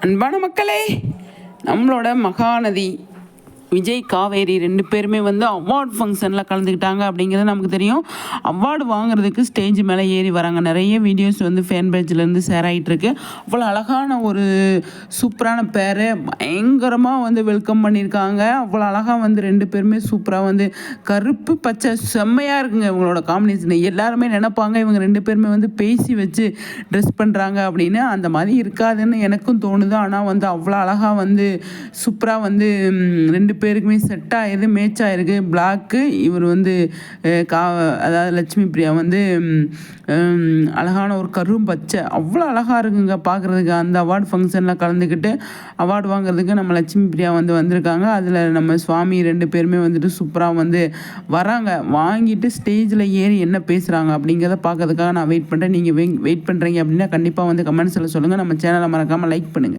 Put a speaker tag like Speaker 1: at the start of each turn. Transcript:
Speaker 1: அன்பான மக்களே, நம்மளோட மகாநதி விஜய் காவேரி 2 பேருமே அவார்ட் ஃபங்க்ஷனில் கலந்துக்கிட்டாங்க அப்படிங்கிறது நமக்கு தெரியும். அவார்டு வாங்குறதுக்கு ஸ்டேஜ் மேலே ஏறி வராங்க. நிறைய வீடியோஸ் ஃபேன் பேஜ்லேருந்து ஷேர் ஆகிட்டுருக்கு. அவ்வளோ அழகான ஒரு சூப்பரான பேரை பயங்கரமாக வெல்கம் பண்ணியிருக்காங்க. அவ்வளோ அழகாக 2 பேருமே சூப்பராக கருப்பு பச்சை செம்மையாக இருக்குங்க இவங்களோட காம்பினேஷன். எல்லாருமே நினைப்பாங்க இவங்க 2 பேருமே பேசி வச்சு ட்ரெஸ் பண்ணுறாங்க அப்படின்னு. அந்த மாதிரி இருக்காதுன்னு எனக்கும் தோணுது. ஆனால் அவ்வளோ அழகாக சூப்பராக 2 பேருக்குமே செட் ஆகிடுது, மேட்ச் ஆகிருக்கு. பிளாக்கு இவர் அதாவது லட்சுமி பிரியா அழகான ஒரு கரும் பச்சை அவ்வளோ அழகாக இருக்குங்க பார்க்குறதுக்கு. அந்த அவார்டு ஃபங்க்ஷனில் கலந்துக்கிட்டு அவார்டு வாங்குறதுக்கு நம்ம லட்சுமி பிரியா வந்திருக்காங்க. அதில் நம்ம சுவாமி 2 பேருமே சூப்பராக வராங்க. வாங்கிட்டு ஸ்டேஜில் ஏறி என்ன பேசுகிறாங்க அப்படிங்கிறத பார்க்கறதுக்காக நான் வெயிட் பண்ணுறேன். நீங்கள் வெயிட் பண்ணுறீங்க அப்படின்னா கண்டிப்பாக கமெண்ட்ஸில் சொல்லுங்கள். நம்ம சேனலை மறக்காமல் லைக் பண்ணுங்கள்.